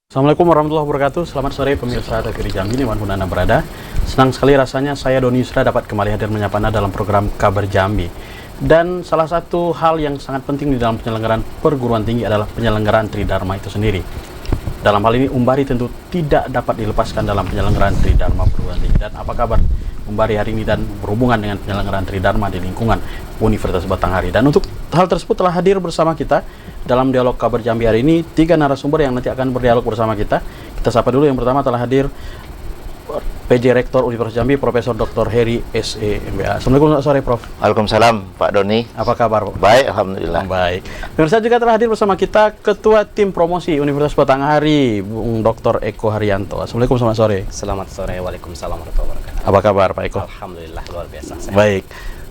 Assalamualaikum warahmatullahi wabarakatuh. Selamat sore pemirsa TVRI Jambi dimanapun Anda berada. Senang sekali rasanya saya Doni Yusra dapat kembali hadir menyapa Anda dalam program Kabar Jambi. Dan salah satu hal yang sangat penting di dalam penyelenggaraan perguruan tinggi adalah penyelenggaraan Tridharma itu sendiri. Dalam hal ini Umbari tentu tidak dapat dilepaskan dalam penyelenggaraan Tridharma perguruan tinggi. Dan apa kabar Umbari hari ini dan berhubungan dengan penyelenggaraan Tridharma di lingkungan Universitas Batanghari. Dan untuk hal tersebut telah hadir bersama kita dalam dialog Kabar Jambi hari ini 3 narasumber yang nanti akan berdialog bersama kita. Kita sapa dulu, yang pertama telah hadir PJ Rektor Universitas Jambi Profesor Dr. Heri SE MBA. Assalamualaikum, selamat sore Prof. Waalaikumsalam Pak Doni. Apa kabar Prof? Baik, alhamdulillah. Baik. Pemirsa, juga telah hadir bersama kita Ketua Tim Promosi Universitas Batanghari Bung Dr. Eko Haryanto. Assalamualaikum, selamat sore. Selamat sore, waalaikumsalam warahmatullahi wabarakatuh. Apa kabar Pak Eko? Alhamdulillah, luar biasa. Baik.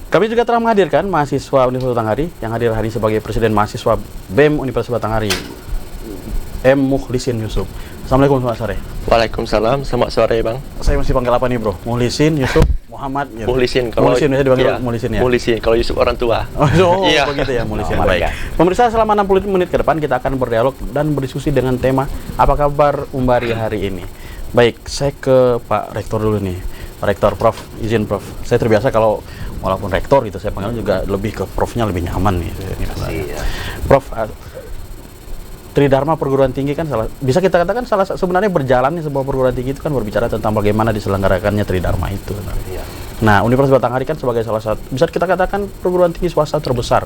Kami juga telah menghadirkan mahasiswa Universitas Batanghari yang hadir hari ini sebagai Presiden Mahasiswa BEM Universitas Batanghari, M. Mukhlisin Yusuf. Assalamualaikum, selamat sore. Waalaikumsalam, selamat sore Bang. Saya masih panggil apa nih Bro? Mukhlisin, Yusuf, Muhammad ya. Mukhlisin, kalau Mukhlisin, saya dipanggil ya, Mukhlisin ya. Mukhlisin, kalau Yusuf orang tua. Oh, Iya. begitu ya Mukhlisin. Oh, Baik. Pemirsa, selama 60 menit ke depan kita akan berdialog dan berdiskusi dengan tema apa kabar Umbari hari ini. Baik, saya ke Pak Rektor dulu nih. Pak Rektor, Prof, izin Prof. Saya terbiasa kalau walaupun rektor gitu saya panggil juga lebih ke Profnya lebih nyaman nih. Iya. Prof, Tridharma perguruan tinggi kan bisa kita katakan sebenarnya berjalannya sebuah perguruan tinggi itu kan berbicara tentang bagaimana diselenggarakannya Tridharma itu. Iya. Nah, Universitas Batanghari kan sebagai salah satu bisa kita katakan perguruan tinggi swasta terbesar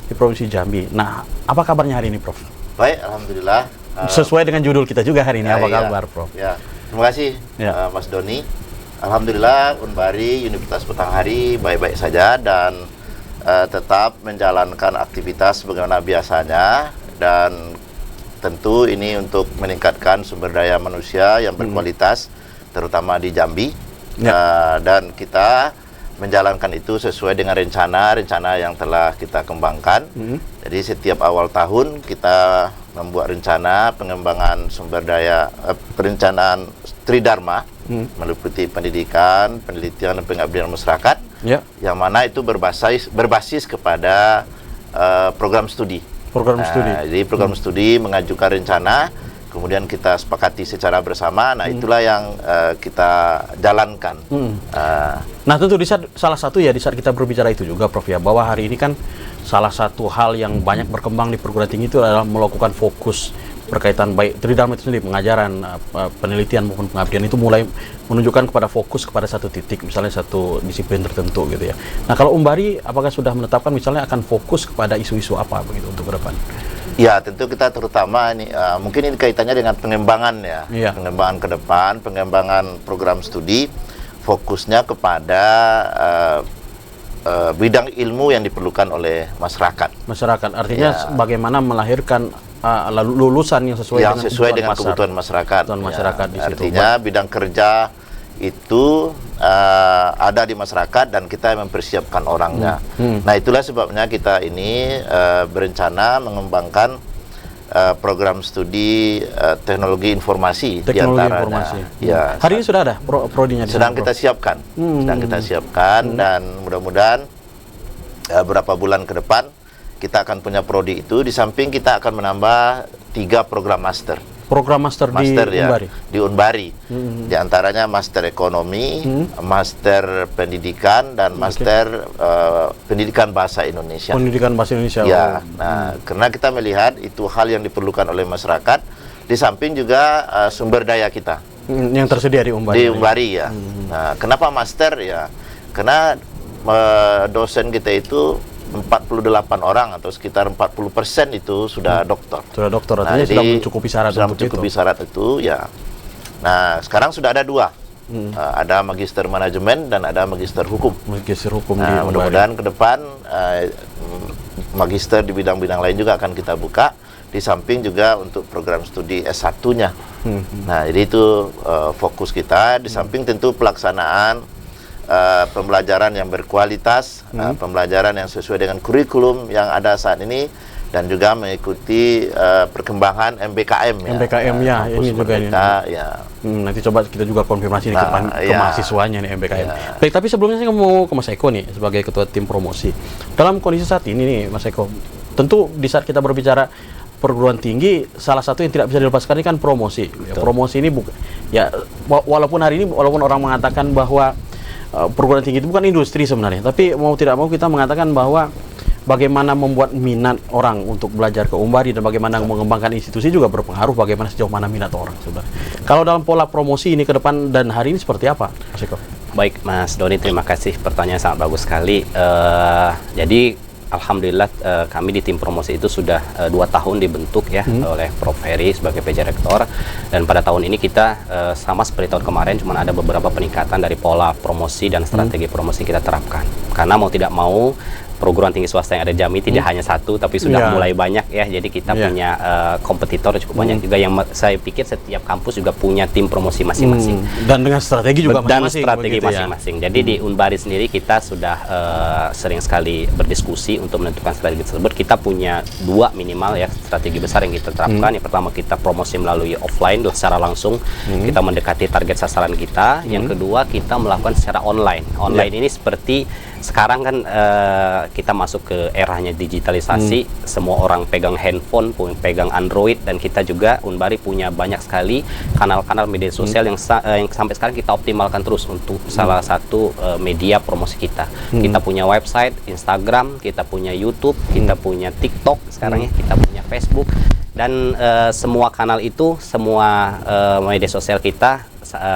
di Provinsi Jambi. Nah, apa kabarnya hari ini, Prof? Baik, alhamdulillah. Sesuai dengan judul kita juga hari ini, apa Iya. kabar, Prof? Ya, terima kasih Ya. Mas Doni. Alhamdulillah Unbari Universitas Batanghari baik-baik saja dan tetap menjalankan aktivitas sebagaimana biasanya, dan tentu ini untuk meningkatkan sumber daya manusia yang berkualitas terutama di Jambi. Dan kita menjalankan itu sesuai dengan rencana yang telah kita kembangkan. Jadi setiap awal tahun kita membuat rencana pengembangan sumber daya, perencanaan Tridharma, meliputi pendidikan, penelitian dan pengabdian masyarakat, yang mana itu berbasis kepada program studi. Jadi program studi mengajukan rencana, kemudian kita sepakati secara bersama. Nah, itulah yang kita jalankan. Nah, tentu di saat di saat kita berbicara itu juga, Prof, ya, bahwa hari ini kan salah satu hal yang banyak berkembang di perguruan tinggi itu adalah melakukan fokus berkaitan baik Tridharma itu sendiri, pengajaran, penelitian maupun pengabdian itu mulai menunjukkan kepada fokus kepada satu titik, misalnya satu disiplin tertentu gitu ya. Nah, kalau Umbari apakah sudah menetapkan misalnya akan fokus kepada isu-isu apa begitu untuk ke depan? Ya, tentu kita terutama ini mungkin ini kaitannya dengan pengembangan ya. Iya. Pengembangan ke depan, pengembangan program studi, fokusnya kepada bidang ilmu yang diperlukan oleh masyarakat. Masyarakat, artinya bagaimana melahirkan lulusan yang sesuai dengan kebutuhan masyarakat. Di situ. Artinya bidang kerja itu ada di masyarakat dan kita mempersiapkan orangnya. Nah, itulah sebabnya kita ini berencana mengembangkan program studi teknologi informasi diantaranya. Ya, hari ini sudah ada prodinya di sedang sana, kita siapkan, dan mudah-mudahan beberapa bulan ke depan kita akan punya prodi itu. Di samping kita akan menambah 3 program master. Program master di Umbari. Di Unbari. Di antaranya master ekonomi, master pendidikan, dan master pendidikan bahasa Indonesia. Pendidikan bahasa Indonesia. Ya, nah, karena kita melihat itu hal yang diperlukan oleh masyarakat. Di samping juga sumber daya kita yang tersedia di Umbari. Di Umbari ya. Nah, kenapa master ya? Karena dosen kita itu 48 orang atau sekitar 40% itu sudah doktor. Sudah doktor, artinya sudah mencukupi syarat syarat itu ya. Nah, sekarang sudah ada 2. Ada magister manajemen dan ada magister hukum. Magister hukum nah, mudah-mudahan ke depan magister di bidang-bidang lain juga akan kita buka, di samping juga untuk program studi S1-nya. Nah, jadi itu fokus kita, di samping tentu pelaksanaan pembelajaran yang berkualitas, pembelajaran yang sesuai dengan kurikulum yang ada saat ini, dan juga mengikuti perkembangan MBKM ya. MBKM ya, ini juga ini. Ya. Nanti coba kita juga konfirmasi nih ke mahasiswanya nih MBKM. Baik, tapi sebelumnya saya mau ke Mas Eko nih sebagai ketua tim promosi. Dalam kondisi saat ini nih Mas Eko, tentu di saat kita berbicara perguruan tinggi, salah satu yang tidak bisa dilepaskan ini kan promosi. Ya, promosi ini walaupun hari ini orang mengatakan bahwa perguruan tinggi itu bukan industri sebenarnya, tapi mau tidak mau kita mengatakan bahwa bagaimana membuat minat orang untuk belajar ke Umbari dan bagaimana mengembangkan institusi juga berpengaruh bagaimana sejauh mana minat orang sebenarnya. Kalau dalam pola promosi ini ke depan dan hari ini seperti apa, Mas Eko? Baik, Mas Doni, terima kasih. Pertanyaan sangat bagus sekali. Jadi, alhamdulillah kami di tim promosi itu sudah 2 tahun dibentuk ya oleh Prof. Heri sebagai PJ Rektor. Dan pada tahun ini kita sama seperti tahun kemarin, cuma ada beberapa peningkatan dari pola promosi dan strategi promosi kita terapkan. Karena mau tidak mau, perguruan tinggi swasta yang ada Jambi tidak hanya satu, tapi sudah mulai banyak ya. Jadi kita punya kompetitor cukup banyak juga yang saya pikir setiap kampus juga punya tim promosi masing-masing. Dan dengan strategi juga masing-masing. Dan strategi masing-masing. Jadi di Unbari sendiri kita sudah sering sekali berdiskusi untuk menentukan strategi tersebut. Kita punya 2 minimal ya strategi besar yang kita terapkan. Yang pertama kita promosi melalui offline secara langsung. Kita mendekati target sasaran kita. Yang kedua kita melakukan secara online. Online ini seperti sekarang kan kita masuk ke eranya digitalisasi, semua orang pegang handphone, pegang Android, dan kita juga Unbari punya banyak sekali kanal-kanal media sosial yang sampai sekarang kita optimalkan terus untuk salah satu media promosi kita. Kita punya website, Instagram, kita punya YouTube, kita punya TikTok sekarang ya, kita punya Facebook, dan semua kanal itu, semua media sosial kita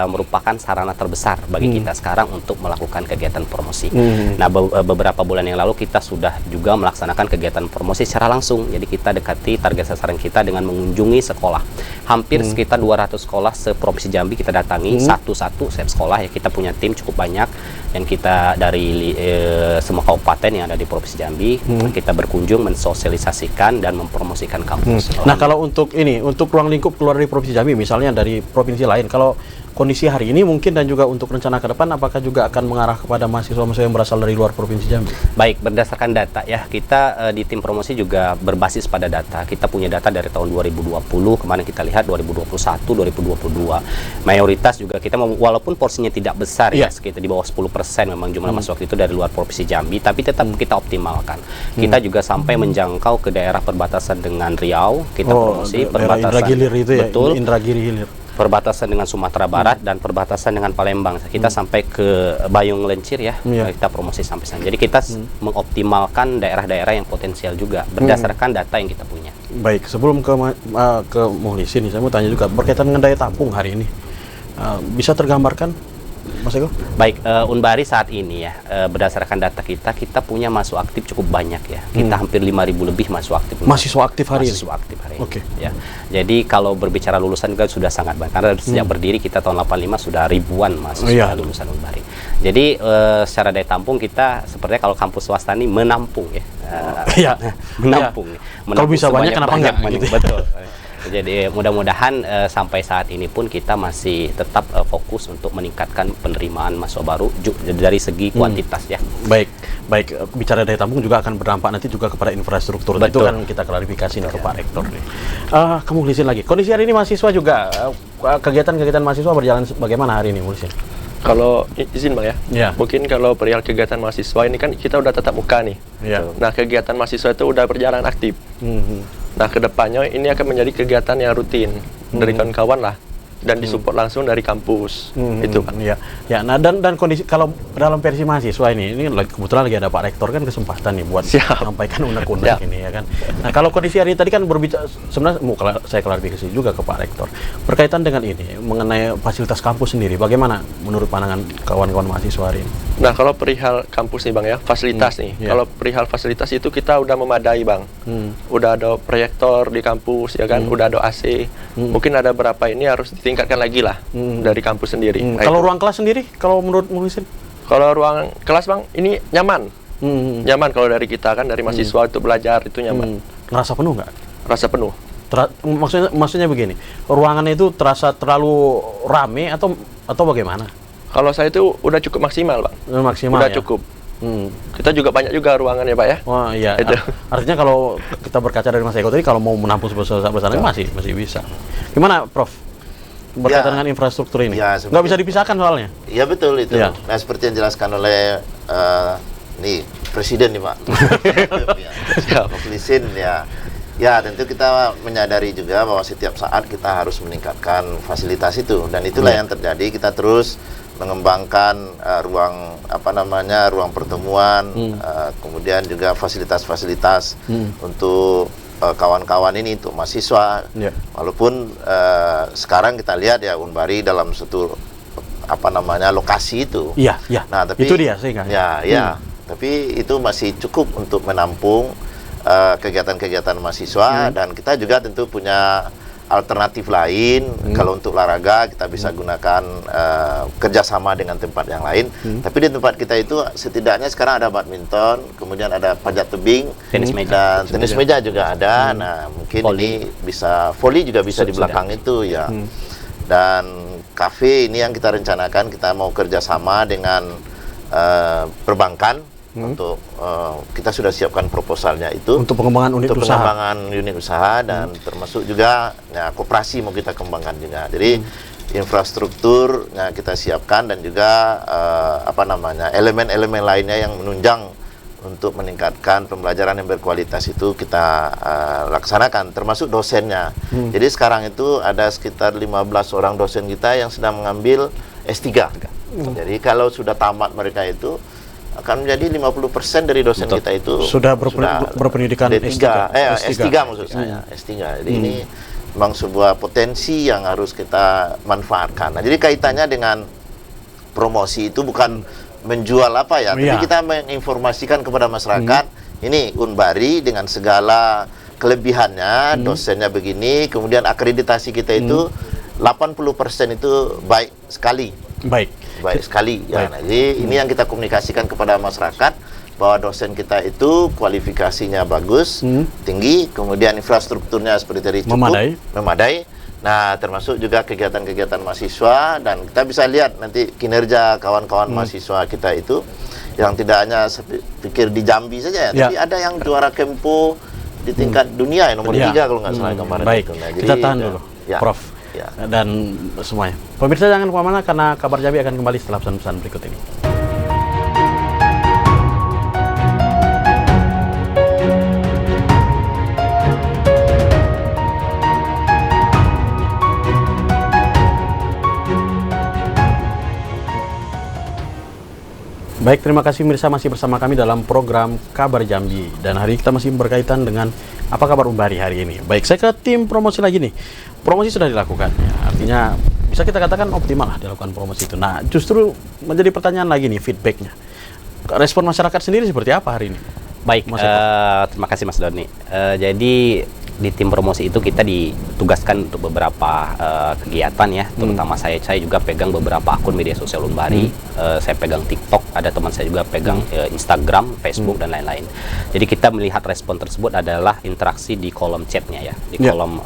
merupakan sarana terbesar bagi kita sekarang untuk melakukan kegiatan promosi. Nah, beberapa bulan yang lalu kita sudah juga melaksanakan kegiatan promosi secara langsung. Jadi kita dekati target sasaran kita dengan mengunjungi sekolah. Hampir sekitar 200 sekolah se-Provinsi Jambi kita datangi satu-satu setiap sekolah ya. Kita punya tim cukup banyak dan kita dari semua kabupaten yang ada di Provinsi Jambi, kita berkunjung mensosialisasikan dan mempromosikan kampus. Nah, kalau untuk ini, untuk ruang lingkup keluar dari Provinsi Jambi, misalnya dari provinsi lain, kalau kondisi hari ini mungkin dan juga untuk rencana ke depan, apakah juga akan mengarah kepada mahasiswa-mahasiswa yang berasal dari luar Provinsi Jambi? Baik, berdasarkan data ya, kita di tim promosi juga berbasis pada data. Kita punya data dari tahun 2020, kemarin kita lihat 2021, 2022. Mayoritas juga kita, walaupun porsinya tidak besar ya, sekitar di bawah 10% memang jumlah mahasiswa itu dari luar Provinsi Jambi, tapi tetap kita optimalkan. Kita juga sampai menjangkau ke daerah perbatasan dengan Riau, kita promosi perbatasan. Indragilir itu ya, betul. Indragiri Hilir. Perbatasan dengan Sumatera Barat dan perbatasan dengan Palembang. Kita sampai ke Bayung Lencir ya, kita promosi sampai sana. Jadi kita mengoptimalkan daerah-daerah yang potensial juga berdasarkan data yang kita punya. Baik, sebelum ke Muhlisin, saya mau tanya juga berkaitan dengan daya tampung hari ini. Bisa tergambarkan, Mas Eko? Baik, Unbari saat ini ya, berdasarkan data kita punya mahasiswa aktif cukup banyak ya. Kita hampir 5.000 lebih mahasiswa aktif. Mahasiswa aktif hari ini? Mahasiswa aktif hari ini. Oke. Ya. Jadi kalau berbicara lulusan juga sudah sangat banyak. Karena sejak berdiri kita tahun 85 sudah ribuan mahasiswa lulusan Unbari. Jadi secara daya tampung kita sepertinya kalau kampus swasta ini menampung ya. Menampung. Kalau bisa banyak kenapa enggak? Gitu. Betul. Jadi mudah-mudahan sampai saat ini pun kita masih tetap fokus untuk meningkatkan penerimaan mahasiswa baru dari segi kuantitas ya. Baik, bicara daya tampung juga akan berdampak nanti juga kepada infrastruktur. Betul. Itu kan kita klarifikasi nih ke Pak Rektor nih. Kamu Muhlisin lagi. Kondisi hari ini mahasiswa juga kegiatan-kegiatan mahasiswa berjalan bagaimana hari ini, Muhlisin? Kalau izin Bang ya, mungkin kalau perihal kegiatan mahasiswa ini kan kita udah tatap muka nih. Nah, kegiatan mahasiswa itu udah berjalan aktif. Nah, kedepannya ini akan menjadi kegiatan yang rutin dari kawan-kawan lah dan disupport langsung dari kampus. Itu Pak. Ya, nah dan kondisi kalau dalam versi mahasiswa ini kebetulan lagi ada Pak Rektor kan kesempatan nih buat sampaikan unek-unek ini ya kan. Nah, kalau kondisi hari ini tadi kan berbicara sebenarnya saya klarifikasi juga ke Pak Rektor berkaitan dengan ini mengenai fasilitas kampus sendiri. Bagaimana menurut pandangan kawan-kawan mahasiswa hari ini? Nah, kalau perihal kampus nih Bang ya, fasilitas nih. Kalau perihal fasilitas itu kita udah memadai Bang. Udah ada proyektor di kampus ya kan, udah ada AC. Mungkin ada berapa ini harus ditingkatkan lagi lah dari kampus sendiri. Nah, kalau ruang kelas sendiri, kalau menurut Muhlisin? Kalau ruang kelas Bang, ini nyaman. Nyaman kalau dari kita kan, dari mahasiswa untuk belajar itu nyaman. Ngerasa penuh nggak? Rasa penuh. Maksudnya begini, ruangannya itu terasa terlalu rame atau bagaimana? Kalau saya itu udah cukup maksimal Bang. Maksimal udah ya? Cukup. Kita juga banyak juga ruangan ya Pak ya. Wah iya. Artinya kalau kita berkaca dari Mas Eko tadi, kalau mau menampung sebesar-besarnya masih bisa. Gimana Prof? Berkaitan dengan infrastruktur ini? Nggak bisa dipisahkan soalnya. Iya betul itu. Nah, seperti yang dijelaskan oleh Presiden nih Pak. Muhlisin ya. Ya, tentu kita menyadari juga bahwa setiap saat kita harus meningkatkan fasilitas itu, dan itulah yang terjadi. Kita terus mengembangkan ruang pertemuan, kemudian juga fasilitas-fasilitas untuk kawan-kawan ini, untuk mahasiswa. Walaupun sekarang kita lihat ya Unbari dalam satu lokasi itu. Nah, tapi itu dia sehingga. Tapi itu masih cukup untuk menampung kegiatan-kegiatan mahasiswa, dan kita juga tentu punya alternatif lain. Kalau untuk olahraga kita bisa gunakan kerjasama dengan tempat yang lain. Tapi di tempat kita itu setidaknya sekarang ada badminton, kemudian ada panjat tebing, tenis meja, dan tenis meja juga ada. Nah, mungkin ini bisa volley juga bisa di belakang itu ya. Dan kafe ini yang kita rencanakan, kita mau kerjasama dengan perbankan. Untuk kita sudah siapkan proposalnya itu untuk pengembangan unit usaha dan termasuk juga koperasi mau kita kembangkan juga. Jadi infrastrukturnya kita siapkan, dan juga elemen-elemen lainnya yang menunjang untuk meningkatkan pembelajaran yang berkualitas itu kita laksanakan, termasuk dosennya. Jadi sekarang itu ada sekitar 15 orang dosen kita yang sedang mengambil S3. Jadi kalau sudah tamat mereka itu akan menjadi 50% dari dosen kita itu sudah berpendidikan S3 maksud saya, S3. Jadi ini memang sebuah potensi yang harus kita manfaatkan. Nah, jadi kaitannya dengan promosi itu bukan menjual tapi kita menginformasikan kepada masyarakat, ini Unbari dengan segala kelebihannya, dosennya begini, kemudian akreditasi kita itu 80% itu baik sekali. Baik sekali ya. Nah, jadi ini yang kita komunikasikan kepada masyarakat, bahwa dosen kita itu kualifikasinya bagus, tinggi, kemudian infrastrukturnya seperti tadi cukup memadai. Nah, termasuk juga kegiatan-kegiatan mahasiswa, dan kita bisa lihat nanti kinerja kawan-kawan mahasiswa kita itu yang tidak hanya pikir di Jambi saja tapi ada yang juara Kempo di tingkat dunia nomor 3 kalau nggak salah kemarin. Baik, nah, jadi, kita tahan dulu, Prof. Dan semuanya. Pemirsa jangan kemana-mana, karena Kabar Jambi akan kembali setelah pesan-pesan berikut ini. Baik, terima kasih pemirsa masih bersama kami dalam program Kabar Jambi, dan hari ini kita masih berkaitan dengan apa kabar Unbari hari ini. Baik, saya ke tim promosi lagi nih. Promosi sudah dilakukan, ya, artinya bisa kita katakan optimal lah dilakukan promosi itu. Nah, justru menjadi pertanyaan lagi nih, feedbacknya. Respon masyarakat sendiri seperti apa hari ini? Baik, terima kasih Mas Doni. Jadi di tim promosi itu kita ditugaskan untuk beberapa kegiatan ya, terutama saya juga pegang beberapa akun media sosial Unbari. Saya pegang TikTok, ada teman saya juga pegang Instagram, Facebook dan lain-lain. Jadi kita melihat respon tersebut adalah interaksi di kolom chatnya ya, di kolom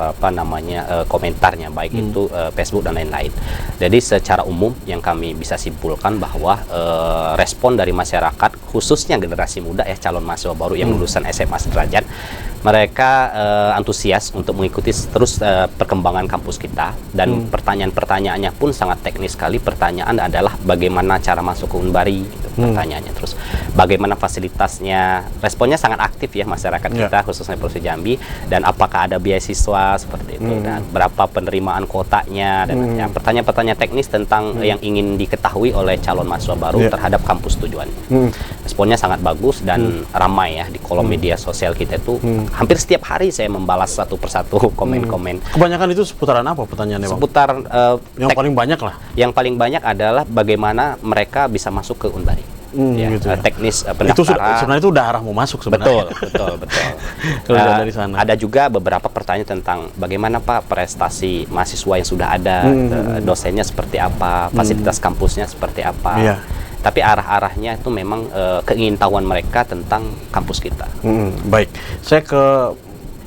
komentarnya, baik itu Facebook dan lain-lain. Jadi secara umum yang kami bisa simpulkan bahwa respon dari masyarakat, khususnya generasi muda ya, calon mahasiswa baru yang lulusan SMA sederajat, mereka antusias untuk mengikuti terus perkembangan kampus kita, dan pertanyaan-pertanyaannya pun sangat teknis sekali. Pertanyaan adalah bagaimana cara masuk ke Unbari, gitu, pertanyaannya. Terus bagaimana fasilitasnya, responnya sangat aktif ya masyarakat kita, khususnya Provinsi Jambi, dan apakah ada beasiswa seperti itu, dan berapa penerimaan kuotanya, dan pertanyaan-pertanyaan teknis tentang yang ingin diketahui oleh calon mahasiswa baru terhadap kampus tujuannya. Responnya sangat bagus dan ramai ya di kolom media sosial kita itu. Hampir setiap hari saya membalas satu persatu komen-komen. Kebanyakan itu seputaran apa pertanyaannya, Bang? Seputar yang paling banyak lah. Yang paling banyak adalah bagaimana mereka bisa masuk ke Unbari. Gitu ya. Teknis pendaftaran. Itu sebenarnya itu udah arah mau masuk sebenarnya. Betul. Dari sana. Ada juga beberapa pertanyaan tentang bagaimana Pak prestasi mahasiswa yang sudah ada, dosennya seperti apa, fasilitas kampusnya seperti apa. Tapi arah-arahnya itu memang keingintahuan mereka tentang kampus kita. Baik, saya ke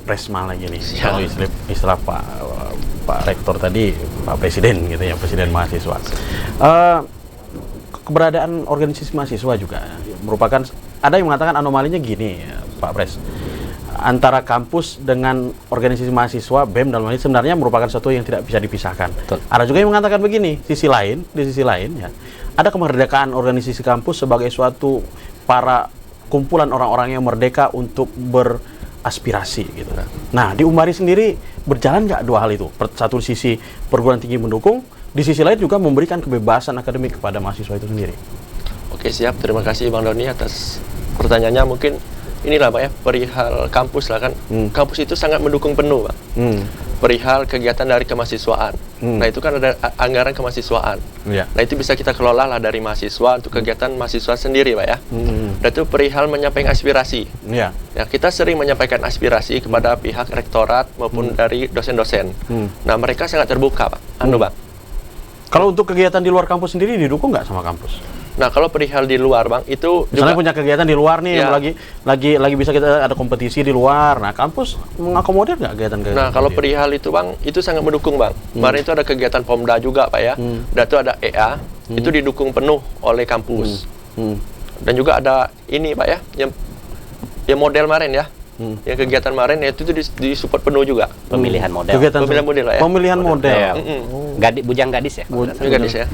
Resma lagi nih. Kalau istilah Pak Rektor tadi, Pak Presiden gitu ya, Presiden mahasiswa. Keberadaan organisasi mahasiswa juga merupakan, ada yang mengatakan anomalinya gini, Pak Pres. Antara kampus dengan organisasi mahasiswa, BEM dalam hal ini sebenarnya merupakan sesuatu yang tidak bisa dipisahkan. Betul. Ada juga yang mengatakan begini, di sisi lain ya, ada kemerdekaan organisasi kampus sebagai suatu para kumpulan orang-orang yang merdeka untuk aspirasi gitu. Nah, di Unbari sendiri berjalan nggak dua hal itu? Satu sisi perguruan tinggi mendukung, di sisi lain juga memberikan kebebasan akademik kepada mahasiswa itu sendiri. Oke, siap. Terima kasih Bang Doni atas pertanyaannya. Mungkin inilah Pak ya, perihal kampus lah kan. Kampus itu sangat mendukung penuh Pak. Perihal kegiatan dari kemahasiswaan. Nah itu kan ada anggaran kemahasiswaan. Nah itu bisa kita kelola lah dari mahasiswa untuk kegiatan mahasiswa sendiri Pak ya. Dan itu perihal menyampaikan aspirasi. Ya, kita sering menyampaikan aspirasi kepada pihak rektorat maupun dari dosen-dosen. Nah mereka sangat terbuka Pak. Bang. Kalau untuk kegiatan di luar kampus sendiri didukung nggak sama kampus? Nah kalau perihal di luar Bang, itu misalnya juga punya kegiatan di luar nih, lagi bisa kita ada kompetisi di luar. Nah kampus mengakomodir nggak kegiatan-kegiatan? Nah kalau perihal itu Bang, itu sangat mendukung Bang. Kemarin itu ada kegiatan Pomda juga Pak ya. Dan itu ada EA, itu didukung penuh oleh kampus. Dan juga ada ini Pak ya, yang model kemarin ya. Yang kegiatan kemarin itu disupport penuh juga. Pemilihan model. Pemilihan model ya. Pemilihan model. Bujang gadis ya. Gadis ya.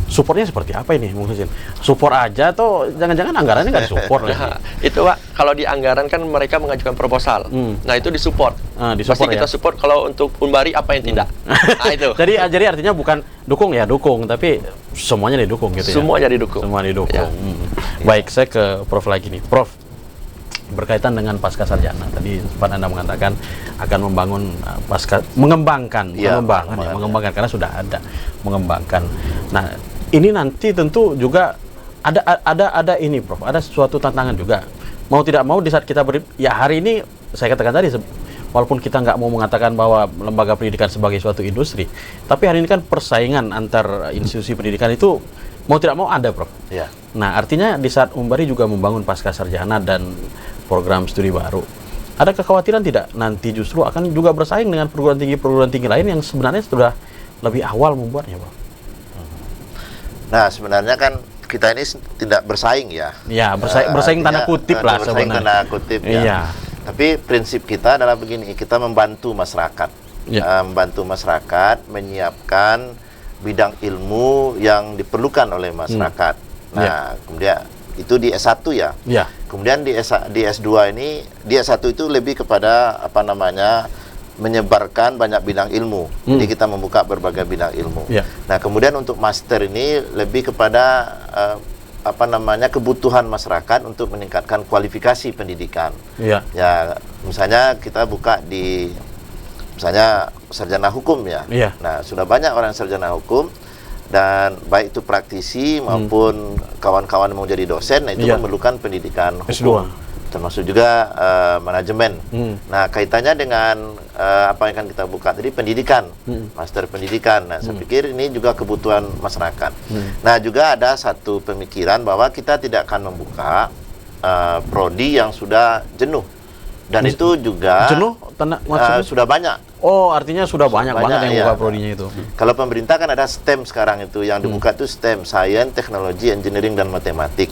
Supportnya seperti apa ini, Bung Husin? Support aja atau jangan-jangan anggarannya nggak disupport lagi? Itu Pak, kalau di anggaran kan mereka mengajukan proposal. Nah itu disupport. Pasti kita support kalau untuk Unbari apa yang tidak. Nah itu. Jadi artinya bukan dukung ya dukung, tapi semuanya didukung gitu ya. Semuanya didukung. Semua didukung. Ya. Baik, saya ke Prof lagi nih, Prof. Berkaitan dengan pasca sarjana, tadi sempat Anda mengatakan akan membangun mengembangkan karena sudah ada mengembangkan. Nah, ini nanti tentu juga ada ini Prof, ada suatu tantangan juga. Mau tidak mau di saat kita hari ini saya katakan tadi, walaupun kita nggak mau mengatakan bahwa lembaga pendidikan sebagai suatu industri, tapi hari ini kan persaingan antar institusi pendidikan itu mau tidak mau ada, Prof. Ya. Nah, artinya di saat Unbari juga membangun pasca sarjana dan program studi baru, ada kekhawatiran tidak nanti justru akan juga bersaing dengan perguruan tinggi lain yang sebenarnya sudah lebih awal membuatnya, Prof? Nah, sebenarnya kan kita ini tidak bersaing ya. Iya, bersaing tanda kutip lah sebenarnya. Bersaing tanda kutip ya. Iya. Tapi prinsip kita adalah begini, kita membantu masyarakat. Membantu masyarakat menyiapkan bidang ilmu yang diperlukan oleh masyarakat. Nah, kemudian itu di S1 ya. Kemudian di S2 ini, di S1 itu lebih kepada menyebarkan banyak bidang ilmu. Jadi kita membuka berbagai bidang ilmu. Nah, kemudian untuk master ini lebih kepada kebutuhan masyarakat untuk meningkatkan kualifikasi pendidikan. Ya, misalnya kita buka di sarjana hukum ya. Nah, sudah banyak orang sarjana hukum dan baik itu praktisi maupun kawan-kawan yang mau jadi dosen, nah itu memerlukan pendidikan hukum. Termasuk juga manajemen. Nah, kaitannya dengan apa yang akan kita buka tadi, pendidikan, master pendidikan. Nah, saya pikir ini juga kebutuhan masyarakat. Nah, juga ada satu pemikiran bahwa kita tidak akan membuka prodi yang sudah jenuh. Dan itu juga jenuh, sudah banyak. Oh, artinya sudah banyak banget yang buka prodinya itu. Kalau pemerintah kan ada STEM sekarang itu, yang dibuka itu STEM, Science, Teknologi, Engineering, dan Matematik.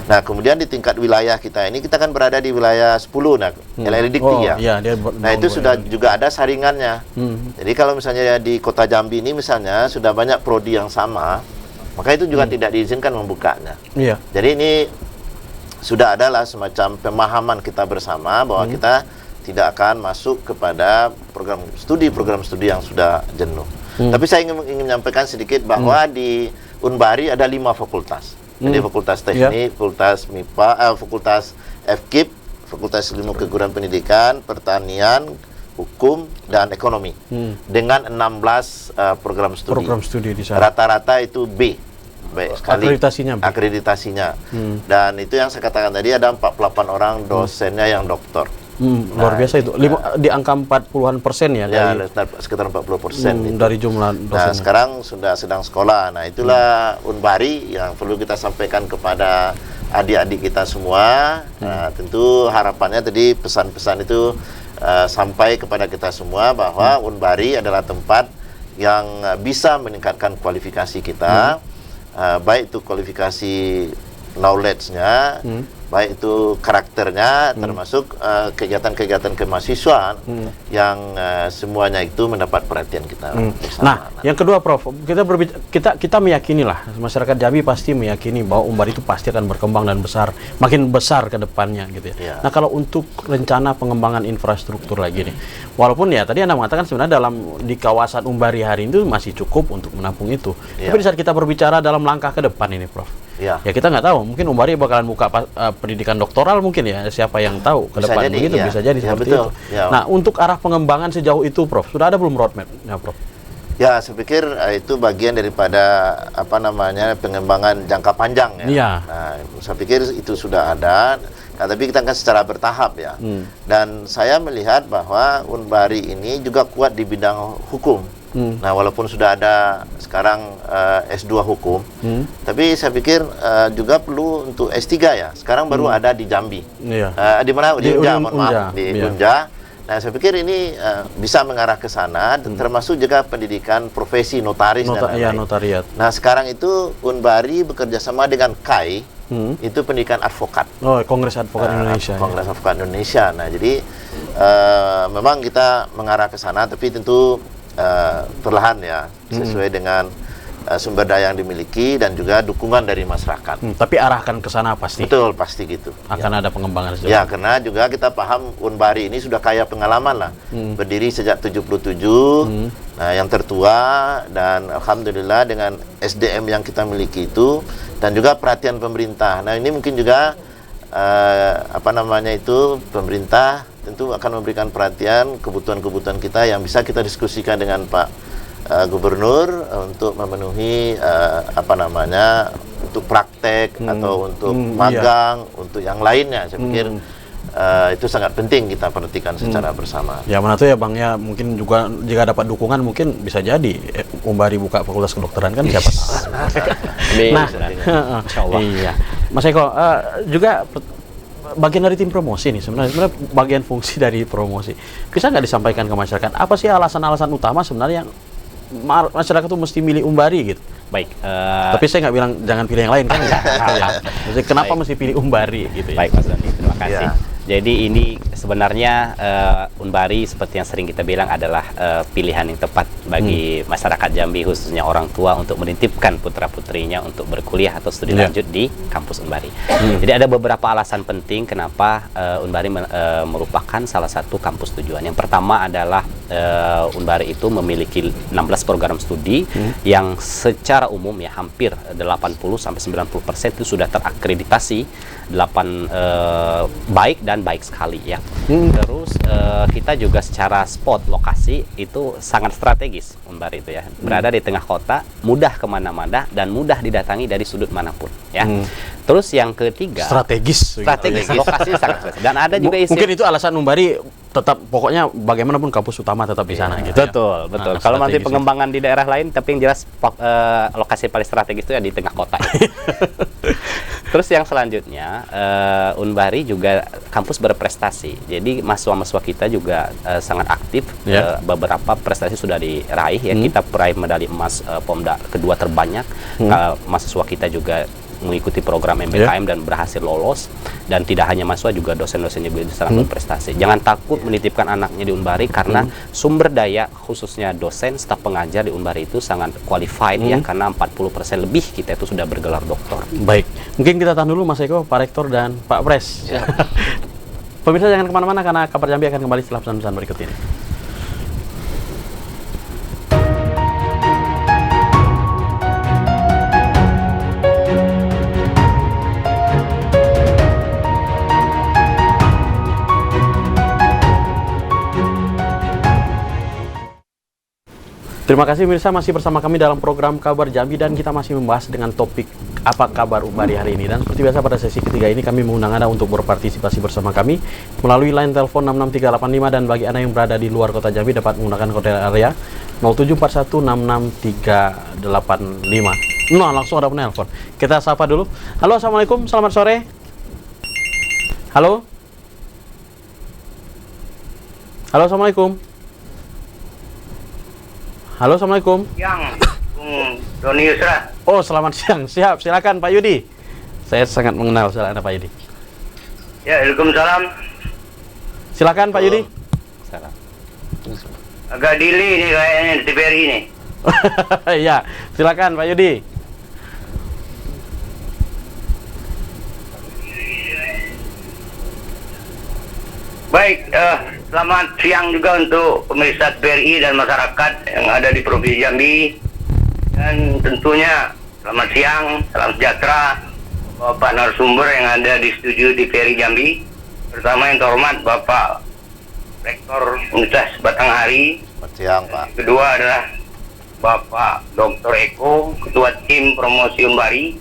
Nah, kemudian di tingkat wilayah kita ini, kita kan berada di wilayah 10, nah, LLI Dikti ya. Nah, itu sudah juga ada saringannya. Jadi kalau misalnya di Kota Jambi ini misalnya, sudah banyak prodi yang sama, maka itu juga tidak diizinkan membukanya. Jadi ini sudah adalah semacam pemahaman kita bersama bahwa kita tidak akan masuk kepada program studi yang sudah jenuh. Tapi saya ingin menyampaikan sedikit bahwa di Unbari ada 5 fakultas. Jadi fakultas teknik, fakultas MIPA, fakultas FKIP, fakultas ilmu keguruan pendidikan, pertanian, hukum, dan ekonomi. Dengan 16 program studi di sana. Rata-rata itu B. Baik sekali. Akreditasinya. Dan itu yang saya katakan tadi, ada 48 orang dosennya yang doktor. Luar biasa itu. Di angka 40-an% ya? Ya, sekitar 40% dari jumlah dosennya. Nah, sekarang sudah sedang sekolah. Nah, itulah Unbari yang perlu kita sampaikan kepada adik-adik kita semua. Nah, tentu harapannya tadi pesan-pesan itu sampai kepada kita semua bahwa Unbari adalah tempat yang bisa meningkatkan kualifikasi kita. Baik itu kualifikasi knowledge-nya, baik itu karakternya, termasuk kegiatan-kegiatan kemahasiswaan yang semuanya itu mendapat perhatian kita. Nah, yang kedua, Prof, kita meyakini lah, masyarakat Jambi pasti meyakini bahwa Umbari itu pasti akan berkembang dan makin besar ke depannya gitu ya. Nah, kalau untuk rencana pengembangan infrastruktur lagi nih, walaupun ya tadi Anda mengatakan sebenarnya di kawasan Umbari hari itu masih cukup untuk menampung itu, tapi di saat kita berbicara dalam langkah ke depan ini, Prof. Ya kita nggak tahu, mungkin Umbari bakalan buka pendidikan doktoral mungkin ya, siapa yang tahu ke depan begitu, bisa jadi seperti itu. Nah, untuk arah pengembangan sejauh itu, Prof, sudah ada belum roadmap-nya, Prof? Ya, saya pikir itu bagian daripada pengembangan jangka panjang ya. Nah, saya pikir itu sudah ada. Nah, tapi kita kan secara bertahap ya. Dan saya melihat bahwa Umbari ini juga kuat di bidang hukum. Nah, walaupun sudah ada sekarang S2 hukum, tapi saya pikir juga perlu untuk S3 ya. Sekarang baru ada di Jambi. Di mana? Di Unja, mohon maaf. Di Unja. Nah, saya pikir ini bisa mengarah ke sana, termasuk juga pendidikan profesi notaris dan lain-lain. Notariat. Nah, sekarang itu Umbari bekerja sama dengan KAI, itu pendidikan advokat. Oh, Kongres Advokat Indonesia. Kongres Advokat Indonesia. Nah, jadi memang kita mengarah ke sana, tapi tentu perlahan ya, sesuai dengan sumber daya yang dimiliki dan juga dukungan dari masyarakat. Tapi arahkan ke sana pasti. Betul, pasti gitu. Akan ada pengembangan sejauh. Ya, karena juga kita paham Umbari ini sudah kaya pengalaman lah. Berdiri sejak 77, nah, yang tertua, dan alhamdulillah dengan SDM yang kita miliki itu dan juga perhatian pemerintah. Nah, ini mungkin juga pemerintah tentu akan memberikan perhatian kebutuhan-kebutuhan kita yang bisa kita diskusikan dengan Pak Gubernur untuk memenuhi untuk praktek atau untuk magang, untuk yang lainnya. Saya pikir itu sangat penting kita perhatikan secara bersama. Ya, mana tuh ya Bang, ya mungkin juga jika dapat dukungan mungkin bisa jadi Umbari buka fakultas kedokteran kan, siapa tahu. Nah, insyaallah. Iya. Mas Eko, juga bagian dari tim promosi nih, sebenarnya bagian fungsi dari promosi. Bisa nggak disampaikan ke masyarakat apa sih alasan-alasan utama sebenarnya yang masyarakat tuh mesti milih Umbari gitu? Baik. Tapi saya nggak bilang jangan pilih yang lain kan? Maksudnya kenapa mesti pilih Umbari gitu ya? Baik, Mas Doni, terima kasih. Jadi ini sebenarnya Umbari seperti yang sering kita bilang adalah pilihan yang tepat bagi masyarakat Jambi, khususnya orang tua, untuk menitipkan putra-putrinya untuk berkuliah atau studi lanjut di kampus Umbari. Jadi ada beberapa alasan penting kenapa Umbari merupakan salah satu kampus tujuan. Yang pertama adalah Umbari itu memiliki 16 program studi yang secara umum ya hampir 80-90% itu sudah terakreditasi, 8 baik dan baik sekali ya. Terus kita juga secara spot lokasi itu sangat strategis Umbari itu ya, berada di tengah kota, mudah kemana-mana dan mudah didatangi dari sudut manapun ya. Terus yang ketiga, strategis lokasi sangat strategis. Dan ada juga mungkin itu alasan Umbari tetap, pokoknya bagaimanapun kampus utama tetap di sana gitu. Betul. Nah, kalau nanti pengembangan di daerah lain, tapi yang jelas lokasi paling strategis itu ya di tengah kota. Terus yang selanjutnya, Umbari juga kampus berprestasi. Jadi mahasiswa-mahasiswa kita juga sangat aktif. Beberapa prestasi sudah diraih ya. Kita peraih medali emas Pomda kedua terbanyak. Mahasiswa kita juga mengikuti program MBKM dan berhasil lolos. Dan tidak hanya mahasiswa, juga dosen-dosennya bisa berprestasi. Jangan takut menitipkan anaknya di Umbari karena sumber daya khususnya dosen, staf pengajar di Umbari itu sangat qualified ya, karena 40% lebih kita itu sudah bergelar doktor. Baik, mungkin kita tahan dulu Mas Eko, Pak Rektor dan Pak Pres. Pemirsa jangan kemana-mana karena Kabar Jambi akan kembali setelah pesan-pesan berikut ini. Terima kasih pemirsa, masih bersama kami dalam program Kabar Jambi dan kita masih membahas dengan topik apa kabar Umbari hari ini. Dan seperti biasa pada sesi ketiga ini kami mengundang Anda untuk berpartisipasi bersama kami melalui line telepon 66385, dan bagi Anda yang berada di luar kota Jambi dapat menggunakan kode area 0741663885. Nah, langsung ada penelpon. Kita sapa dulu. Halo, assalamualaikum, selamat sore. Halo. Halo, assalamualaikum. Halo, assalamualaikum. Siang, Doni Yusra. Oh, selamat siang. Siap, silakan Pak Yudi. Saya sangat mengenal Anda Pak Yudi. Ya, Waalaikumsalam. Silakan Pak Yudi. Salam. Agak delay nih kayaknya di TVRI ini. Ya, silakan Pak Yudi. Baik, selamat siang juga untuk pemirsa TVRI dan masyarakat yang ada di Provinsi Jambi. Dan tentunya selamat siang, salam sejahtera Bapak narasumber yang ada di studio TVRI Jambi. Pertama yang terhormat Bapak Rektor Universitas Batanghari. Selamat siang, Pak. Kedua adalah Bapak Dr. Eko, Ketua Tim Promosi Unbari.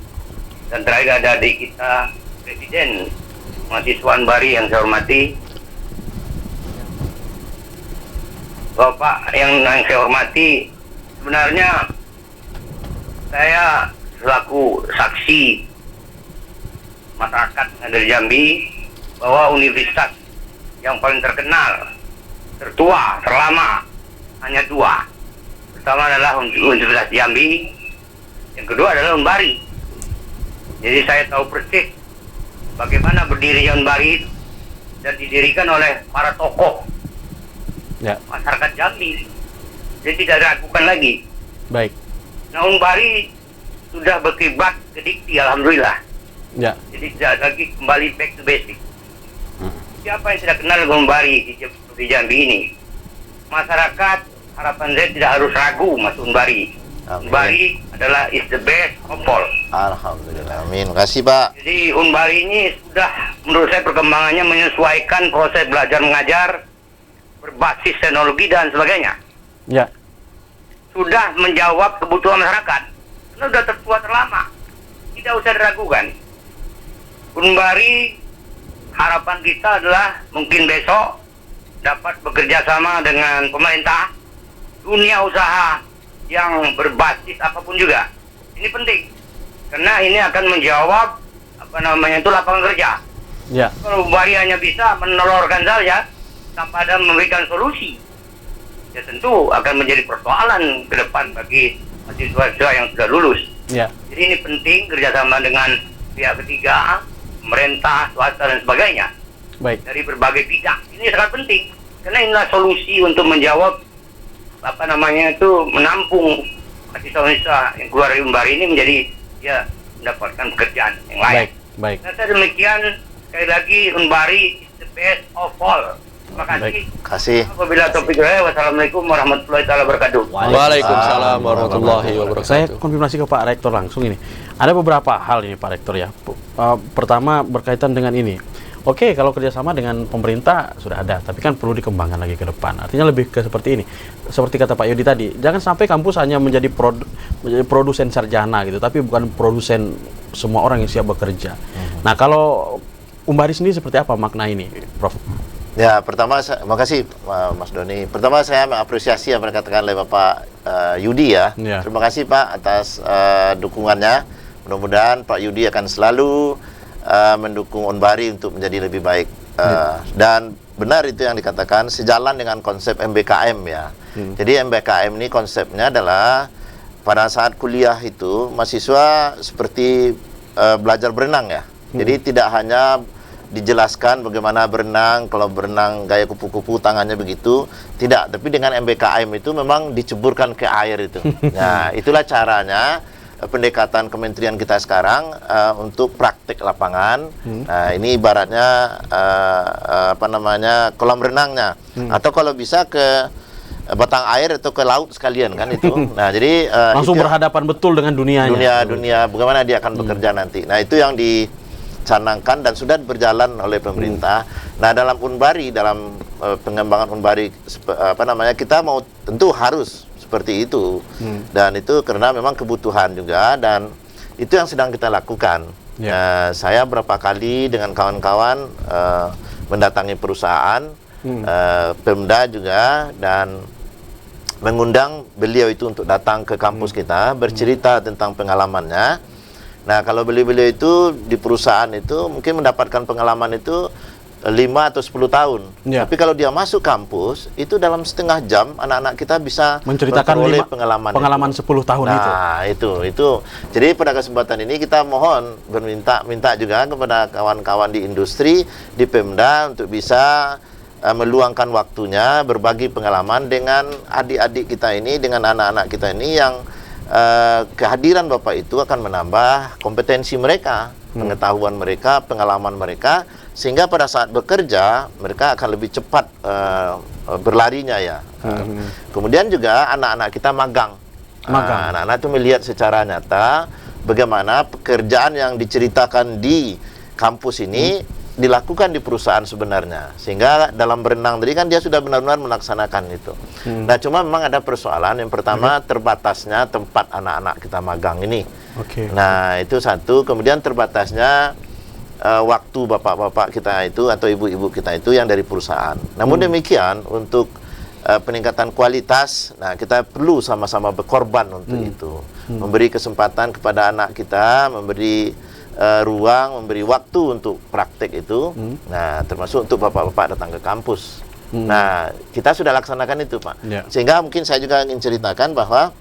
Dan terakhir ada adik kita, Presiden mahasiswa Unbari yang saya hormati. Bapak yang saya hormati, sebenarnya saya selaku saksi masyarakat yang ada di Jambi bahwa universitas yang paling terkenal, tertua, terlama hanya dua. Pertama adalah Universitas Jambi, yang kedua adalah Unbari. Jadi saya tahu persis bagaimana berdirinya Unbari dan didirikan oleh para tokoh masyarakat Jambi. Jadi tidak diragukan lagi. Baik. Nah, Unbari sudah berkiblat ke dikti, alhamdulillah. Ya. Jadi tidak lagi kembali back to basic. Siapa yang tidak kenal Unbari di Jambi ini? Masyarakat harapan saya tidak harus ragu masuk Unbari. Unbari adalah is the best of all. Alhamdulillah. Amin. Terima kasih, Pak. Jadi Unbari ini sudah menurut saya perkembangannya menyesuaikan proses belajar mengajar berbasis teknologi dan sebagainya. Ya. Sudah menjawab kebutuhan masyarakat. Karena sudah tertua terlama. Tidak usah diragukan. Unbari harapan kita adalah mungkin besok dapat bekerja sama dengan pemerintah, dunia usaha yang berbasis apapun juga. Ini penting. Karena ini akan menjawab lapangan kerja. Ya. Kalau Unbari hanya bisa menolorkan saja tanpa ada memberikan solusi, ya tentu akan menjadi persoalan ke depan bagi mahasiswa yang sudah lulus. Ya. Jadi ini penting kerjasama dengan pihak ketiga, pemerintah, swasta dan sebagainya. Baik. Dari berbagai bidang. Ini sangat penting karena inilah solusi untuk menjawab menampung mahasiswa yang keluar dari Unbari ini menjadi mendapatkan pekerjaan yang layak. Baik. Nah, demikian sekali lagi Unbari is the best of all. Terima kasih. Apabila topik saya, wassalamualaikum warahmatullahi wabarakatuh. Waalaikumsalam warahmatullahi wabarakatuh. Saya konfirmasi ke Pak Rektor langsung ini. Ada beberapa hal ini Pak Rektor ya. Pertama berkaitan dengan ini. Oke, kalau kerjasama dengan pemerintah sudah ada, tapi kan perlu dikembangkan lagi ke depan. Artinya lebih ke seperti ini. Seperti kata Pak Yudi tadi, jangan sampai kampus hanya menjadi produsen sarjana gitu, tapi bukan produsen semua orang yang siap bekerja. Nah, kalau Unbari sendiri seperti apa makna ini, Prof? Ya, pertama, makasih Mas Doni. Pertama saya mengapresiasi yang dikatakan oleh Bapak Yudi ya. Terima kasih Pak atas dukungannya. Mudah-mudahan Pak Yudi akan selalu mendukung Unbari untuk menjadi lebih baik. Dan benar itu yang dikatakan sejalan dengan konsep MBKM ya. Jadi MBKM ini konsepnya adalah pada saat kuliah itu mahasiswa seperti belajar berenang ya. Jadi tidak hanya dijelaskan bagaimana berenang, kalau berenang gaya kupu-kupu tangannya begitu, tidak, tapi dengan MBKM itu memang diceburkan ke air itu. Nah, itulah caranya pendekatan kementerian kita sekarang untuk praktik lapangan. Nah, ini ibaratnya kolam renangnya, atau kalau bisa ke batang air atau ke laut sekalian kan itu. Nah, jadi langsung berhadapan betul dengan dunianya. Dunia bagaimana dia akan bekerja nanti. Nah, itu yang dicanangkan dan sudah berjalan oleh pemerintah. Nah, dalam Unbari, dalam pengembangan Unbari kita mau tentu harus seperti itu. Dan itu karena memang kebutuhan juga, dan itu yang sedang kita lakukan. Saya berapa kali dengan kawan-kawan mendatangi perusahaan, Pemda juga, dan mengundang beliau itu untuk datang ke kampus kita, bercerita tentang pengalamannya. Nah, kalau beliau-beliau itu di perusahaan itu mungkin mendapatkan pengalaman itu 5 atau 10 tahun. Ya. Tapi kalau dia masuk kampus, itu dalam setengah jam anak-anak kita bisa menceritakan pengalaman 10 tahun itu. Nah, itu. Jadi pada kesempatan ini kita mohon minta juga kepada kawan-kawan di industri, di Pemda untuk bisa meluangkan waktunya berbagi pengalaman dengan adik-adik kita ini, dengan anak-anak kita ini yang kehadiran Bapak itu akan menambah kompetensi mereka, pengetahuan mereka, pengalaman mereka, sehingga pada saat bekerja mereka akan lebih cepat berlarinya ya. Kemudian juga anak-anak kita magang. Anak-anak itu melihat secara nyata bagaimana pekerjaan yang diceritakan di kampus ini dilakukan di perusahaan sebenarnya, sehingga dalam berenang tadi kan dia sudah benar-benar melaksanakan itu. Nah, cuma memang ada persoalan. Yang pertama, terbatasnya tempat anak-anak kita magang ini. Nah, itu satu. Kemudian terbatasnya waktu bapak-bapak kita itu atau ibu-ibu kita itu yang dari perusahaan. Namun demikian, untuk peningkatan kualitas, nah kita perlu sama-sama berkorban untuk itu. Memberi kesempatan kepada anak kita, memberi ruang, memberi waktu untuk praktek itu. Nah, termasuk untuk bapak-bapak datang ke kampus. Nah, kita sudah laksanakan itu, Pak. Sehingga mungkin saya juga ingin ceritakan bahwa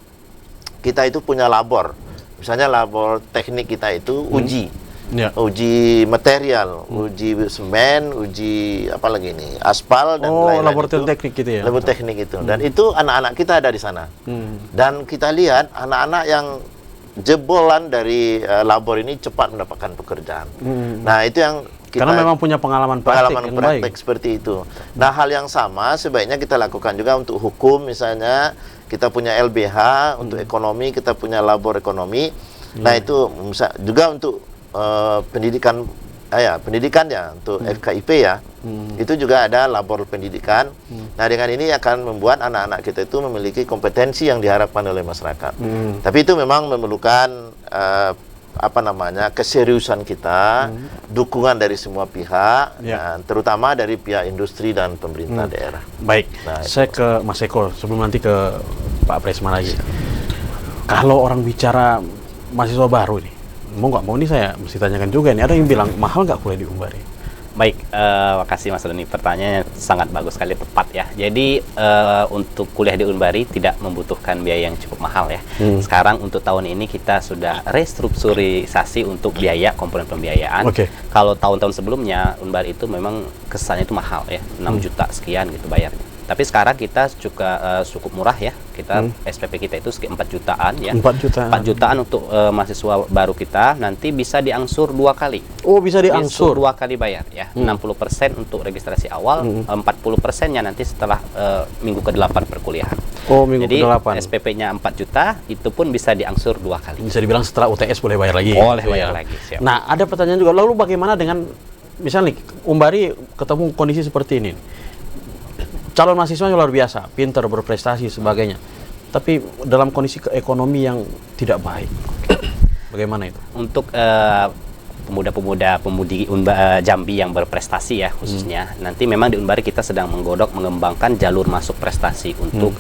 kita itu punya labor. Misalnya labor teknik kita itu uji. Uji material, uji semen, uji apa lagi ini, aspal dan lain-lain. Laboratorium teknik gitu ya. Laboratorium teknik itu. Dan itu anak-anak kita ada di sana. Dan kita lihat anak-anak yang jebolan dari labor ini cepat mendapatkan pekerjaan. Nah, itu yang kita, karena memang punya pengalaman praktek seperti itu. Nah, hal yang sama sebaiknya kita lakukan juga untuk hukum, misalnya kita punya LBH, untuk ekonomi kita punya labor ekonomi. Nah, itu juga untuk pendidikan ya, untuk FKIP ya. Itu juga ada labor pendidikan. Nah, dengan ini akan membuat anak-anak kita itu memiliki kompetensi yang diharapkan oleh masyarakat. Tapi itu memang memerlukan keseriusan kita, dukungan dari semua pihak, dan terutama dari pihak industri dan pemerintah daerah. Baik, saya ke Mas Eko sebelum nanti ke Pak Presma lagi. Kalau orang bicara mahasiswa baru nih, mau nggak mau, ini saya mesti tanyakan juga nih. Ada yang bilang mahal nggak kuliah di Umbari? Baik, makasih Mas Doni. Pertanyaannya sangat bagus sekali, tepat ya. Jadi untuk kuliah di Umbari tidak membutuhkan biaya yang cukup mahal ya. Sekarang untuk tahun ini kita sudah restrukturisasi untuk biaya komponen pembiayaan. Kalau tahun-tahun sebelumnya Umbari itu memang kesannya itu mahal ya, 6 juta sekian gitu bayarnya. Tapi sekarang kita juga cukup murah ya. Kita SPP kita itu sekitar 4 jutaan ya. 4 jutaan untuk mahasiswa baru kita, nanti bisa diangsur 2 kali. Oh, bisa diangsur 2 kali bayar ya. 60% untuk registrasi awal, 40%-nya nanti setelah minggu ke-8 perkuliahan. Oh, minggu ke-8. Jadi SPP-nya 4 juta itu pun bisa diangsur 2 kali. Bisa dibilang setelah UTS boleh bayar lagi. Boleh bayar lagi. Siap. Nah, ada pertanyaan juga. Lalu bagaimana dengan misalnya Umbari ketemu kondisi seperti ini? Calon mahasiswa luar biasa, pintar, berprestasi, sebagainya. Tapi dalam kondisi ekonomi yang tidak baik, bagaimana itu? Untuk pemudi Jambi yang berprestasi ya khususnya, nanti memang di Unbari kita sedang mengembangkan jalur masuk prestasi untuk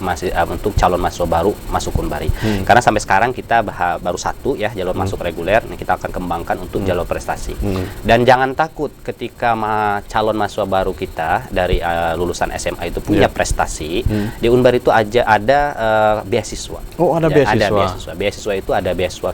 untuk calon mahasiswa baru masuk Unbari. Karena sampai sekarang kita baru satu ya jalur masuk reguler, nah kita akan kembangkan untuk jalur prestasi. Dan jangan takut ketika calon mahasiswa baru kita dari lulusan SMA itu punya prestasi, di Unbari itu ada beasiswa. Oh, ada beasiswa. Ada beasiswa. Beasiswa itu ada beasiswa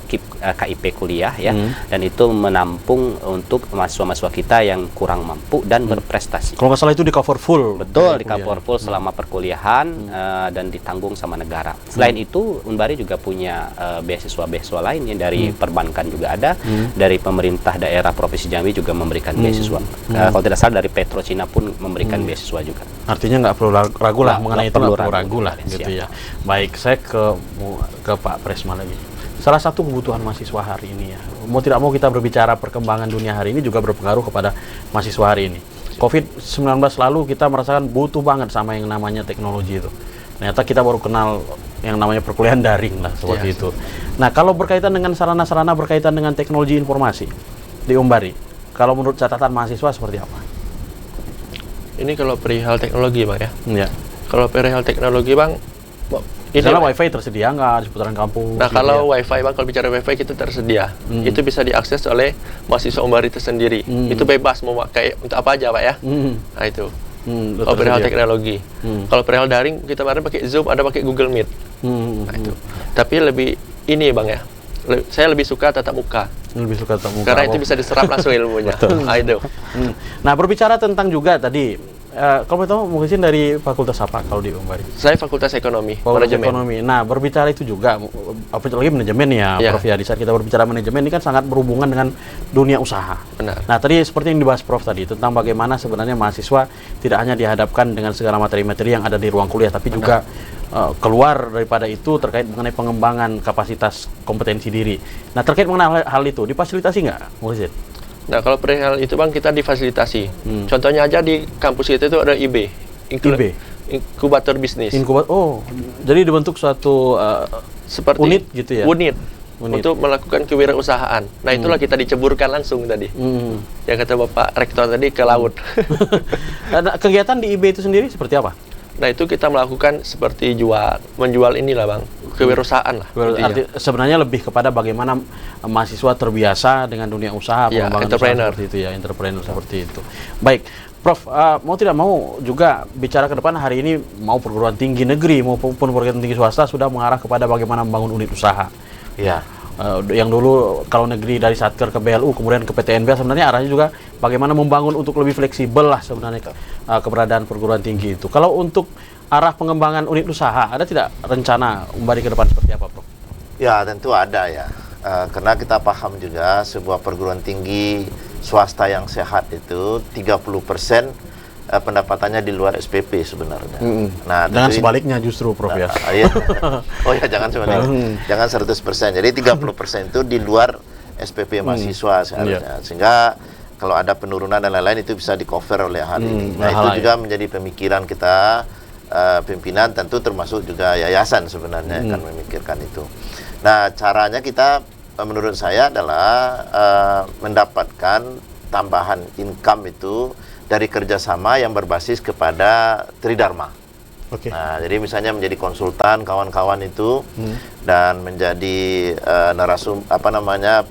KIP kuliah ya, dan itu menampung untuk mahasiswa-mahasiswa kita yang kurang mampu dan berprestasi. Kalau nggak salah itu di cover full. Betul, di cover full selama perkuliahan dan ditanggung sama negara. Selain itu, Unbari juga punya beasiswa-beasiswa lain yang dari perbankan juga ada, dari pemerintah daerah Provinsi Jambi juga memberikan beasiswa. Kalau tidak salah dari Petro Cina pun memberikan beasiswa juga. Artinya nggak perlu ragu lah mengenai itu, nggak perlu ragu lah gitu ya. Baik, saya ke Pak Presma lagi. Salah satu kebutuhan mahasiswa hari ini ya, mau tidak mau kita berbicara perkembangan dunia hari ini juga berpengaruh kepada mahasiswa hari ini. COVID-19 lalu kita merasakan butuh banget sama yang namanya teknologi itu. Ternyata kita baru kenal yang namanya perkuliahan daring lah, seperti itu. Nah, kalau berkaitan dengan sarana-sarana berkaitan dengan teknologi informasi di Umbari, kalau menurut catatan mahasiswa seperti apa? Ini kalau perihal teknologi Bang ya? Iya. Kalau perihal teknologi Bang, Misalnya wifi tersedia nggak di seputaran kampung? Nah, kalau wifi Bang, kalau bicara wifi kita tersedia. Itu bisa diakses oleh mahasiswa Umbari itu sendiri. Itu bebas mau pakai untuk apa aja Pak ya. Nah itu. Kalau perihal teknologi. Kalau perihal daring kita kemarin pakai Zoom, ada pakai Google Meet. Nah itu. Tapi lebih ini Bang ya. Saya lebih suka tatap muka. Lebih suka tatap muka. Karena itu bisa diserap langsung ilmunya. Nah itu. Nah, berbicara tentang juga tadi kalau tahu mungkin dari fakultas apa kalau di Umbari? Saya Fakultas Ekonomi, Manajemen. Ekonomi. Nah, berbicara itu juga, apalagi manajemen ya, Prof. Ya, di saat kita berbicara manajemen ini kan sangat berhubungan dengan dunia usaha. Benar. Nah, tadi seperti yang dibahas Prof tadi tentang bagaimana sebenarnya mahasiswa tidak hanya dihadapkan dengan segala materi-materi yang ada di ruang kuliah, tapi juga keluar daripada itu terkait mengenai pengembangan kapasitas kompetensi diri. Nah, terkait mengenai hal itu, difasilitasi nggak, Muhsin? Nah, kalau perihal itu Bang, kita difasilitasi. Contohnya aja di kampus kita itu ada IB. Inkubator bisnis. Jadi dibentuk suatu seperti unit gitu ya? Unit. Untuk melakukan kewirausahaan. Nah, itulah kita diceburkan langsung tadi. Yang kata Bapak Rektor tadi ke laut. Nah, kegiatan di IB itu sendiri seperti apa? Nah, itu kita melakukan seperti menjual inilah Bang, kewirausahaan lah. Sebenarnya lebih kepada bagaimana mahasiswa terbiasa dengan dunia usaha, pengembangan entrepreneur usaha seperti itu ya, entrepreneur seperti itu. Baik, Prof, mau tidak mau juga bicara ke depan hari ini mau perguruan tinggi negeri maupun perguruan tinggi swasta sudah mengarah kepada bagaimana membangun unit usaha. Ya. Yang dulu kalau negeri dari Satker ke BLU kemudian ke PTNBH sebenarnya arahnya juga bagaimana membangun untuk lebih fleksibel lah sebenarnya keberadaan perguruan tinggi itu. Kalau untuk arah pengembangan unit usaha ada tidak rencana Umbari ke depan seperti apa, Prof? Ya, tentu ada ya. Karena kita paham juga sebuah perguruan tinggi swasta yang sehat itu 30% pendapatannya di luar SPP sebenarnya. Nah, dengan sebaliknya justru Prof ya. Iya. Oh ya, jangan sebaliknya. Jangan 100%. Jadi 30% itu di luar SPP mahasiswa seharusnya. Sehingga kalau ada penurunan dan lain-lain itu bisa di-cover oleh hal ini. Nah, itu juga menjadi pemikiran kita pimpinan, tentu termasuk juga yayasan sebenarnya akan memikirkan itu. Nah, caranya kita menurut saya adalah mendapatkan tambahan income itu dari kerjasama yang berbasis kepada Tridharma. Nah, jadi misalnya menjadi konsultan kawan-kawan itu dan menjadi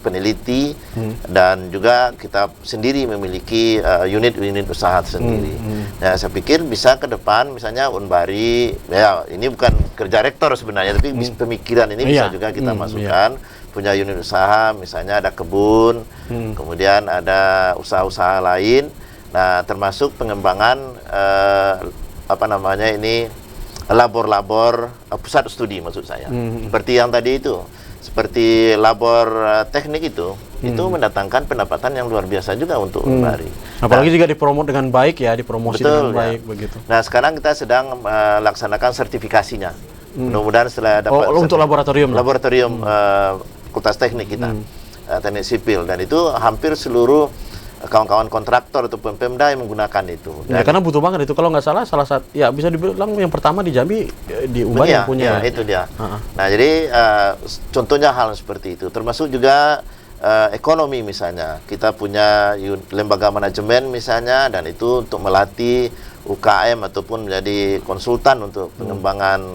peneliti dan juga kita sendiri memiliki unit-unit usaha sendiri. Nah, saya pikir bisa ke depan misalnya Unbari, ya ini bukan kerja rektor sebenarnya, tapi pemikiran ini bisa juga kita masukkan. Punya unit usaha, misalnya ada kebun, kemudian ada usaha-usaha lain. Nah, termasuk pengembangan labor-labor pusat studi maksud saya. Seperti yang tadi itu, seperti labor teknik itu mendatangkan pendapatan yang luar biasa juga untuk Umbari. Apalagi jika dipromot dengan baik ya, dipromosi dengan baik begitu. Nah, sekarang kita sedang melaksanakan sertifikasinya. Mudah-mudahan setelah dapat untuk laboratorium Fakultas Teknik kita, teknik sipil, dan itu hampir seluruh kawan-kawan kontraktor ataupun Pemda yang menggunakan itu. Ya, karena butuh banget itu. Kalau nggak salah satu, ya bisa dibilang yang pertama di Jambi di Umbari yang punya. Ya, itu dia. Nah, jadi contohnya hal seperti itu. Termasuk juga ekonomi misalnya. Kita punya lembaga manajemen misalnya, dan itu untuk melatih UKM ataupun menjadi konsultan untuk pengembangan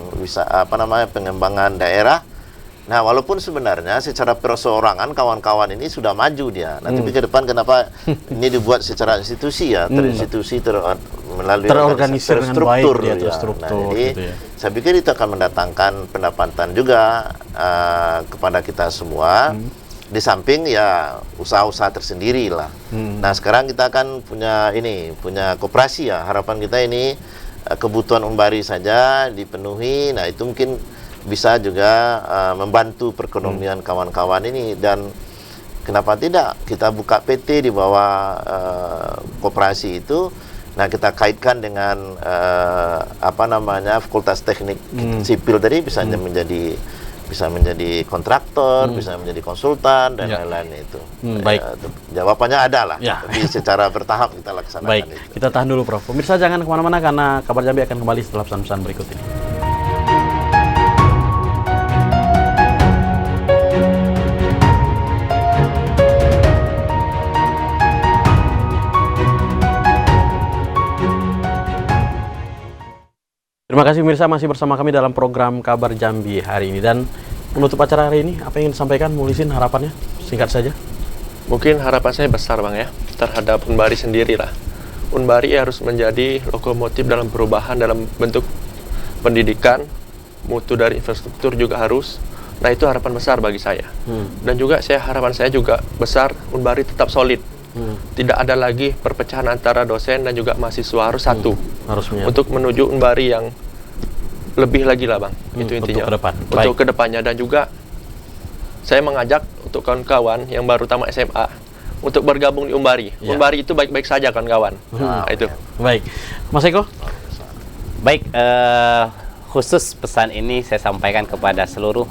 pengembangan daerah. Nah, walaupun sebenarnya secara perseorangan kawan-kawan ini sudah maju dia. Nah, tapi ke depan kenapa ini dibuat secara institusi ya, terinstitusi melalui terorganisir dengan baik dia terstruktur. Nah, jadi gitu ya. Saya pikir itu akan mendatangkan pendapatan juga kepada kita semua. Di samping ya usaha-usaha tersendiri lah. Nah, sekarang kita akan punya koperasi ya. Harapan kita ini kebutuhan Umbari saja dipenuhi. Nah, itu mungkin bisa juga membantu perekonomian kawan-kawan ini, dan kenapa tidak kita buka PT di bawah koperasi itu. Nah, kita kaitkan dengan Fakultas Teknik Sipil tadi bisa menjadi kontraktor, bisa menjadi konsultan dan lain-lain itu. Baik. Jawabannya ada lah, tapi secara bertahap kita laksanakan. Baik, itu. Kita tahan dulu Prof. Pemirsa jangan kemana-mana karena Kabar Jambi akan kembali setelah pesan-pesan berikut ini. Terima kasih pemirsa, masih bersama kami dalam program Kabar Jambi hari ini. Dan menutup acara hari ini, apa yang ingin disampaikan Muhlisin, harapannya? Singkat saja. Mungkin harapan saya besar Bang ya, terhadap Unbari sendiri lah. Unbari harus menjadi lokomotif dalam perubahan dalam bentuk pendidikan, mutu dari infrastruktur juga harus. Nah itu harapan besar bagi saya. Dan juga harapan saya juga besar, Unbari tetap solid. Tidak ada lagi perpecahan antara dosen dan juga mahasiswa, harus satu. Harus untuk menuju Unbari yang lebih lagi lah Bang. Itu intinya. Untuk ke depan. Untuk kedepannya. Dan juga saya mengajak untuk kawan-kawan yang baru tamat SMA untuk bergabung di Unbari. Unbari itu baik-baik saja kawan-kawan. Nah, itu. Baik. Mas Eko? Baik, khusus pesan ini saya sampaikan kepada seluruh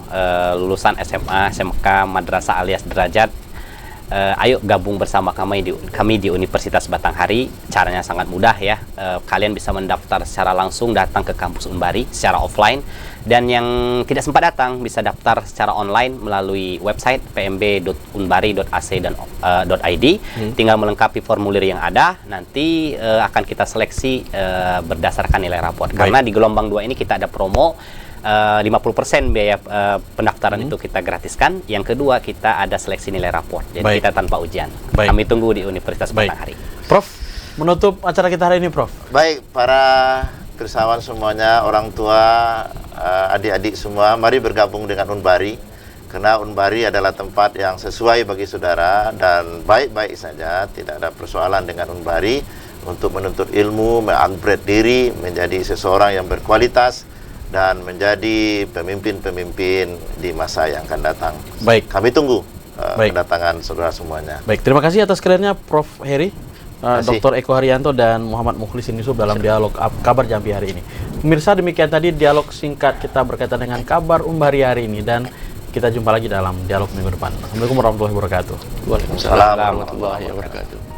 lulusan SMA, SMK, Madrasah alias Derajat. Ayo gabung bersama kami di Universitas Batanghari. Caranya sangat mudah ya. Kalian bisa mendaftar secara langsung, datang ke kampus Unbari secara offline. Dan yang tidak sempat datang bisa daftar secara online melalui website pmb.unbari.ac.id. Tinggal melengkapi formulir yang ada. Nanti akan kita seleksi berdasarkan nilai rapor. Karena di gelombang 2 ini kita ada promo 50% biaya pendaftaran itu kita gratiskan. Yang kedua, kita ada seleksi nilai raport. Jadi kita tanpa ujian. Kami tunggu di Universitas Batanghari. Prof, menutup acara kita hari ini, Prof. Baik, para pirsawan semuanya, orang tua, adik-adik semua, mari bergabung dengan Unbari. Karena Unbari adalah tempat yang sesuai bagi saudara dan baik-baik saja, tidak ada persoalan dengan Unbari untuk menuntut ilmu, mengupgrade diri, menjadi seseorang yang berkualitas dan menjadi pemimpin-pemimpin di masa yang akan datang. Baik. Kami tunggu kedatangan saudara semuanya. Baik, terima kasih atas kaliannya Prof. Heri, Dr. Eko Haryanto dan Muhammad Mukhlisin Yusuf dalam dialog Kabar Jambi hari ini. Pemirsa, demikian tadi dialog singkat kita berkaitan dengan kabar Unbari hari ini, dan kita jumpa lagi dalam dialog minggu depan. Assalamualaikum warahmatullahi wabarakatuh. Waalaikumsalam warahmatullahi wabarakatuh.